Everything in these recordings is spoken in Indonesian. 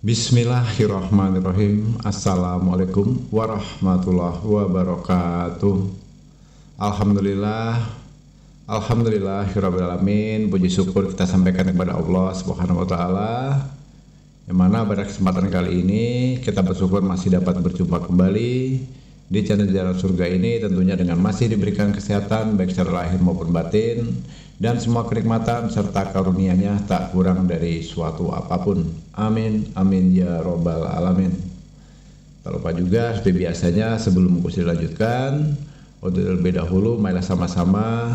Bismillahirrahmanirrahim. Assalamualaikum warahmatullahi wabarakatuh. Alhamdulillah, alhamdulillahirrabbilalamin. Puji syukur kita sampaikan kepada Allah Subhanahu wa taala. Yang mana pada kesempatan kali ini kita bersyukur masih dapat berjumpa kembali di channel Jalan Surga ini, tentunya dengan masih diberikan kesehatan baik secara lahir maupun batin, dan semua kenikmatan serta karunia-Nya tak kurang dari suatu apapun. Amin, amin ya robbal alamin. Tak lupa juga seperti biasanya sebelum kursi dilanjutkan, untuk terlebih dahulu marilah sama-sama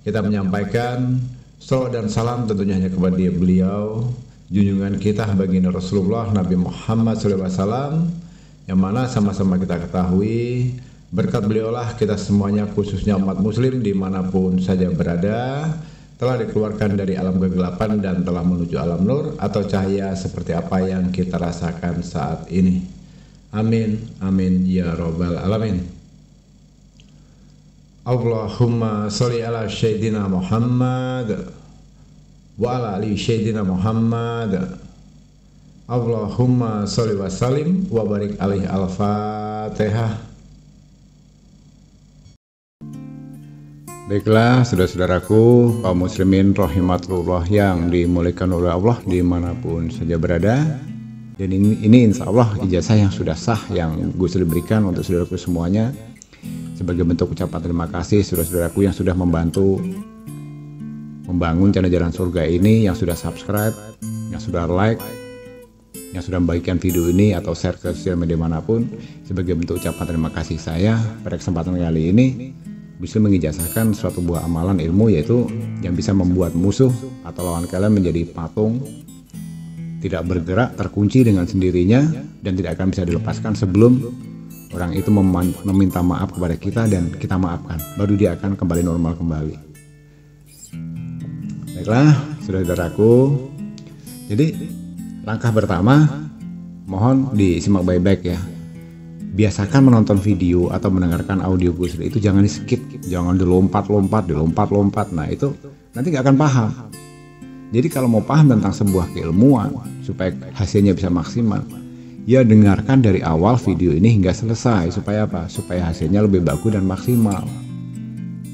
kita menyampaikan salawat dan salam tentunya hanya kepada beliau, junjungan kita baginda Rasulullah Nabi Muhammad SAW, yang mana sama-sama kita ketahui berkat beliaulah kita semuanya, khususnya umat muslim dimanapun saja berada, telah dikeluarkan dari alam kegelapan dan telah menuju alam nur atau cahaya seperti apa yang kita rasakan saat ini. Amin, amin ya robbal alamin. Allahumma sholli ala sayyidina Muhammad wa ala ali sayyidina Muhammad. Allahumma sholli wa sallim wa barik alaihi. Al-Fatihah. Baiklah saudara-saudaraku kaum muslimin rahimatullah yang dimuliakan oleh Allah dimanapun saja berada. Dan ini insya Allah ijazah yang sudah sah yang Gus berikan untuk saudaraku semuanya, sebagai bentuk ucapan terima kasih saudara-saudaraku yang sudah membantu membangun channel Jalan Surga ini, yang sudah subscribe, yang sudah like, yang sudah membagikan video ini atau share ke sosial media manapun. Sebagai bentuk ucapan terima kasih saya pada kesempatan kali ini bisa mengijazahkan suatu buah amalan ilmu, yaitu yang bisa membuat musuh atau lawan kalian menjadi patung, tidak bergerak, terkunci dengan sendirinya, dan tidak akan bisa dilepaskan sebelum orang itu meminta maaf kepada kita dan kita maafkan, baru dia akan kembali normal kembali. Baiklah saudara-saudaraku, jadi langkah pertama mohon disimak baik-baik ya. Biasakan menonton video atau mendengarkan audio Gus itu jangan di skip, jangan dilompat-lompat. Nah itu nanti gak akan paham. Jadi kalau mau paham tentang sebuah keilmuan supaya hasilnya bisa maksimal, ya dengarkan dari awal video ini hingga selesai. Supaya apa? Supaya hasilnya lebih bagus dan maksimal.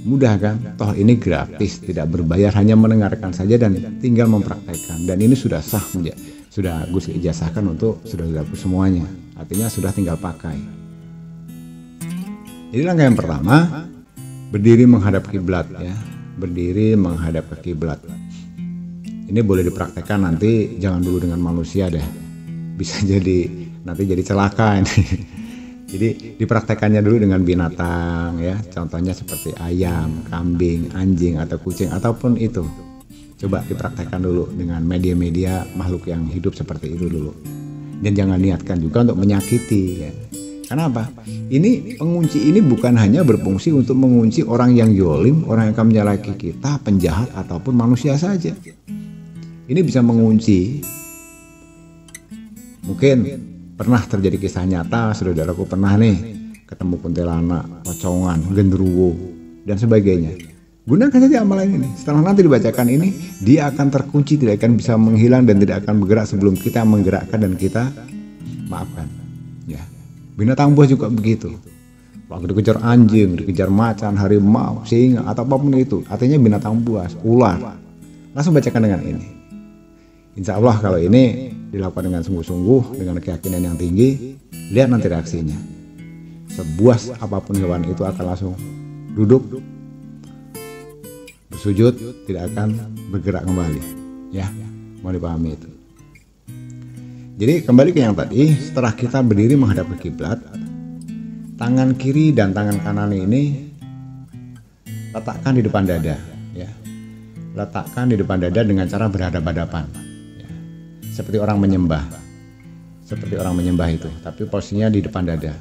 Mudah kan? Toh ini gratis, tidak berbayar, hanya mendengarkan saja dan tinggal mempraktekkan. Dan ini sudah sah, sudah Gus ijazahkan untuk saudara-saudaraku semuanya. Artinya sudah tinggal pakai. Jadi langkah yang pertama, berdiri menghadap kiblat ya. Berdiri menghadap ke kiblat. Ini boleh dipraktekkan nanti, jangan dulu dengan manusia deh. Bisa jadi nanti jadi celaka ini. Jadi dipraktekannya dulu dengan binatang ya. Contohnya seperti ayam, kambing, anjing atau kucing ataupun itu. Coba dipraktekkan dulu dengan media-media makhluk yang hidup seperti itu dulu. Dan jangan niatkan juga untuk menyakiti ya. Kenapa? Ini pengunci ini bukan hanya berfungsi untuk mengunci orang yang zalim, orang yang akan menyalahi kita, penjahat ataupun manusia saja. Ini bisa mengunci. Mungkin pernah terjadi kisah nyata, saudaraku pernah nih ketemu kuntilanak, pocongan, genderuwo dan sebagainya. Gunakan saja amalan ini. Setelah nanti dibacakan ini, dia akan terkunci, tidak akan bisa menghilang dan tidak akan bergerak sebelum kita menggerakkan dan kita maafkan. Ya, binatang buas juga begitu. Waktu dikejar anjing, dikejar macan, harimau, singa atau apapun itu, artinya binatang buas, ular. Langsung bacakan dengan ini. Insya Allah kalau ini dilakukan dengan sungguh-sungguh, dengan keyakinan yang tinggi, lihat nanti reaksinya. Sebuas apapun hewan itu akan langsung duduk, bersujud, tidak akan bergerak kembali ya, mau dipahami itu. Jadi kembali ke yang tadi, setelah kita berdiri menghadap ke kiblat, tangan kiri dan tangan kanan ini letakkan di depan dada ya. Letakkan di depan dada dengan cara berhadapan-hadapan ya. Seperti orang menyembah itu, tapi posisinya di depan dada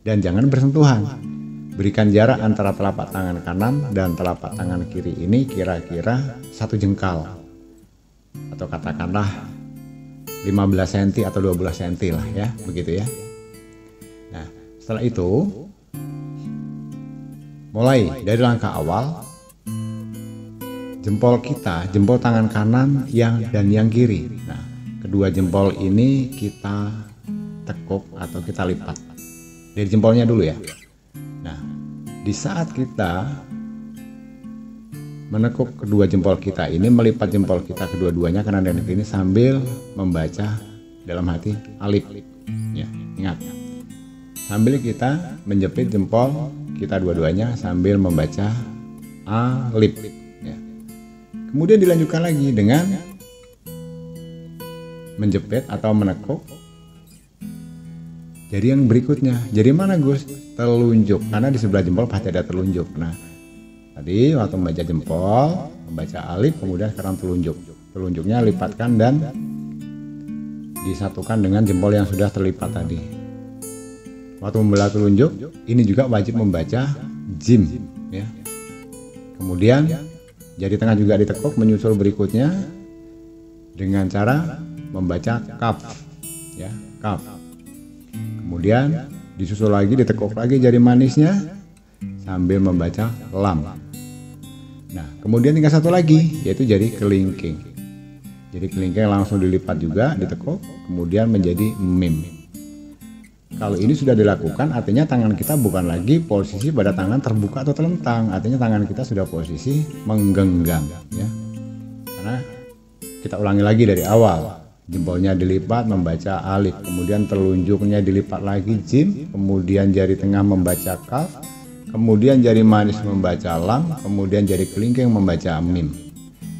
dan jangan bersentuhan. Berikan jarak antara telapak tangan kanan dan telapak tangan kiri ini kira-kira 1 jengkal atau katakanlah 15 cm atau 12 cm lah ya, begitu ya. Nah setelah itu mulai dari langkah awal, jempol kita, jempol tangan kanan dan yang kiri. Nah kedua jempol ini kita tekuk atau kita lipat dari jempolnya dulu ya. Nah, di saat kita menekuk kedua jempol kita ini, melipat jempol kita kedua-duanya kanan dan kiri sambil membaca dalam hati alif ya, ingat, sambil kita menjepit jempol kita dua-duanya sambil membaca alif ya. Kemudian dilanjutkan lagi dengan menjepit atau menekuk jari yang berikutnya. Jari mana Gus? Telunjuk, karena di sebelah jempol pasti ada telunjuk. Nah, tadi waktu membaca jempol, membaca alif, kemudian sekarang telunjuk. Telunjuknya lipatkan dan disatukan dengan jempol yang sudah terlipat tadi. Waktu membelah telunjuk, ini juga wajib membaca jim ya. Kemudian jari tengah juga ditekuk menyusul berikutnya dengan cara membaca kaf ya, kaf. Kemudian disusul lagi, ditekuk lagi jari manisnya sambil membaca lam. Nah, kemudian tinggal satu lagi yaitu jari kelingking. Jari kelingking langsung dilipat juga, ditekuk, kemudian menjadi mim. Kalau ini sudah dilakukan, artinya tangan kita bukan lagi posisi pada tangan terbuka atau terlentang, artinya tangan kita sudah posisi menggenggam ya. Karena kita ulangi lagi dari awal. Jempolnya dilipat membaca alif, kemudian telunjuknya dilipat lagi jim, kemudian jari tengah membaca kaf, kemudian jari manis membaca lam, kemudian jari kelingking membaca mim.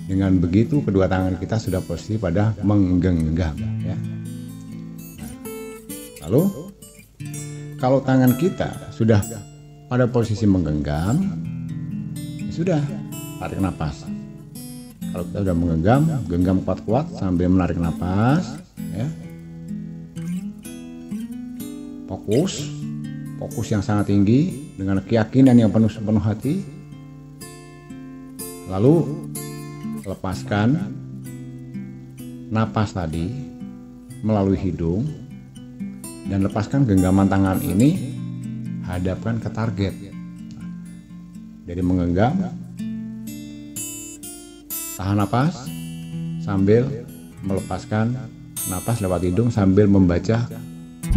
Dengan begitu kedua tangan kita sudah posisi pada menggenggam ya. Lalu kalau tangan kita sudah pada posisi menggenggam, ya sudah, tarik nafas. Kalau kita sudah menggenggam, genggam kuat-kuat sambil menarik nafas ya. Fokus yang sangat tinggi dengan keyakinan yang sepenuh hati. Lalu lepaskan napas tadi melalui hidung dan lepaskan genggaman tangan ini, hadapkan ke target. Jadi menggenggam, tahan napas sambil melepaskan napas lewat hidung sambil membaca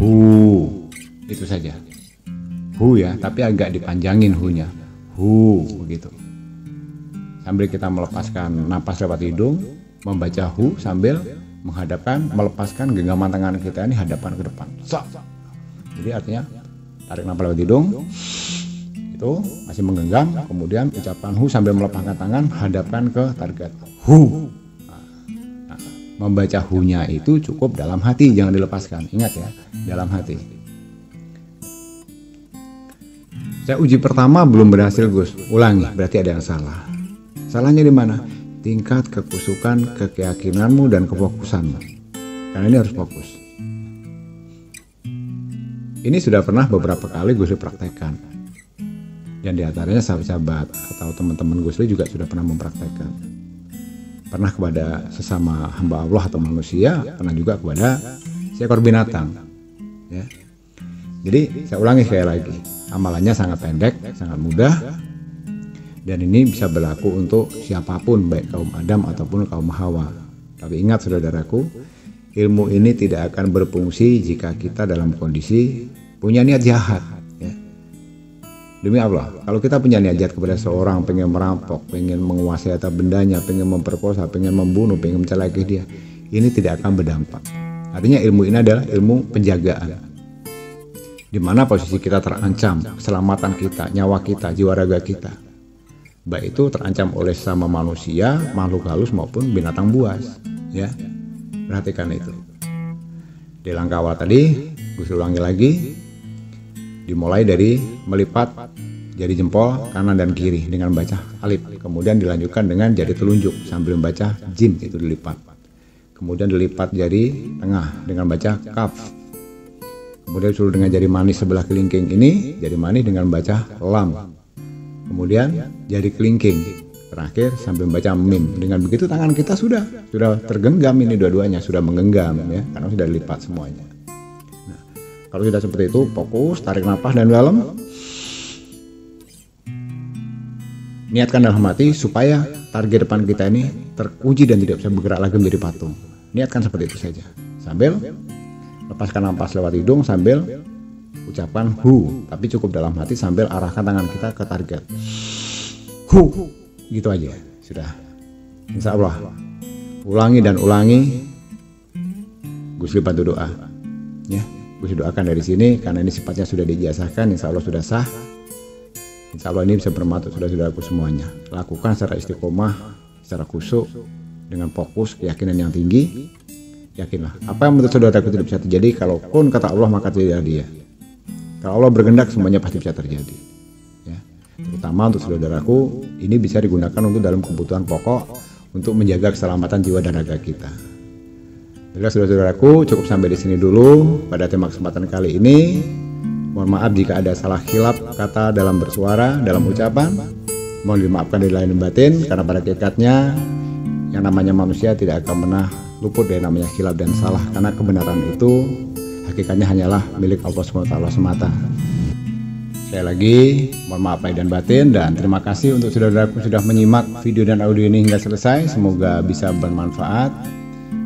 hu. Itu saja. Hu ya, tapi agak dipanjangin hu-nya. Hu begitu. Sambil kita melepaskan napas lewat hidung, membaca hu sambil melepaskan genggaman tangan kita ini hadapan ke depan. Jadi artinya tarik napas lewat hidung, itu masih menggenggam, kemudian ucapan hu sambil melepaskan tangan hadapkan ke target hu. Nah, membaca hu-nya itu cukup dalam hati, jangan dilepaskan, ingat ya, dalam hati. Saya uji pertama belum berhasil Gus, ulangi, berarti ada yang salah. Salahnya di mana? Tingkat kekusukan, keyakinanmu dan kefokusanmu. Karena ini harus fokus. Ini sudah pernah beberapa kali Gus praktekkan. Dan diantaranya sahabat-sahabat atau teman-teman Gusli juga sudah pernah mempraktekkan. Pernah kepada sesama hamba Allah atau manusia, pernah juga kepada seekor binatang. Ya. Jadi saya ulangi sekali lagi, amalannya sangat pendek, sangat mudah, dan ini bisa berlaku untuk siapapun, baik kaum Adam ataupun kaum Hawa. Tapi ingat saudaraku, ilmu ini tidak akan berfungsi jika kita dalam kondisi punya niat jahat. Demi Allah, kalau kita punya niat jahat kepada seorang, pengen merampok, pengen menguasai harta bendanya, pengen memperkosa, pengen membunuh, pengen mencelakai dia, ini tidak akan berdampak. Artinya ilmu ini adalah ilmu penjagaan, di mana posisi kita terancam, keselamatan kita, nyawa kita, jiwa raga kita, baik itu terancam oleh sesama manusia, makhluk halus maupun binatang buas. Ya, perhatikan itu. Di langkah awal tadi, gue ulangi lagi. Dimulai dari melipat jari jempol kanan dan kiri dengan membaca alif, kemudian dilanjutkan dengan jari telunjuk sambil membaca jim, itu dilipat. Kemudian dilipat jari tengah dengan baca kaf. Kemudian disuruh dengan jari manis sebelah kelingking ini, jari manis dengan membaca lam. Kemudian jari kelingking terakhir sambil membaca mim. Dengan begitu tangan kita sudah tergenggam, ini dua-duanya sudah menggenggam ya, karena sudah dilipat semuanya. Kalau sudah seperti itu, fokus, tarik nafas dan dalam. Niatkan dalam hati supaya target depan kita ini teruji dan tidak bisa bergerak lagi menjadi patung. Niatkan seperti itu saja. Sambil lepaskan napas lewat hidung sambil ucapkan hu, tapi cukup dalam hati sambil arahkan tangan kita ke target. Hu, gitu aja. Sudah. Insya Allah. Ulangi dan ulangi. Gus bantu doa. Ya, Gus doakan dari sini karena ini sifatnya sudah diijazahkan, insya Allah sudah sah. Insya Allah ini bisa bermanfaat saudara-saudaraku semuanya. Lakukan secara istiqomah, secara khusyuk, dengan fokus, keyakinan yang tinggi. Yakinlah, apa yang menurut saudaraku tidak bisa terjadi, kalaupun kata Allah maka tidak dia. Kalau Allah berkehendak semuanya pasti bisa terjadi. Ya. Terutama untuk saudaraku, ini bisa digunakan untuk dalam kebutuhan pokok untuk menjaga keselamatan jiwa dan raga kita. Baiklah saudara-saudaraku, cukup sampai di sini dulu pada tema kesempatan kali ini. Mohon maaf jika ada salah khilaf kata dalam bersuara, dalam ucapan. Mohon dimaafkan dari lahir dan batin, karena pada hakikatnya yang namanya manusia tidak akan pernah luput dari namanya khilaf dan salah, karena kebenaran itu hakikatnya hanyalah milik Allah SWT semata. Sekali lagi, mohon maaf lahir dan batin, dan terima kasih untuk saudara-saudaraku sudah menyimak video dan audio ini hingga selesai. Semoga bisa bermanfaat.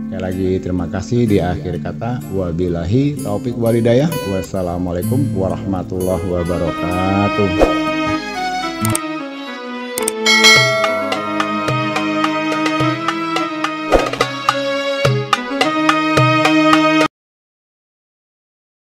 Sekali lagi terima kasih. Di akhir kata, wabillahi taufik walhidayah. Wassalamualaikum warahmatullahi wabarakatuh.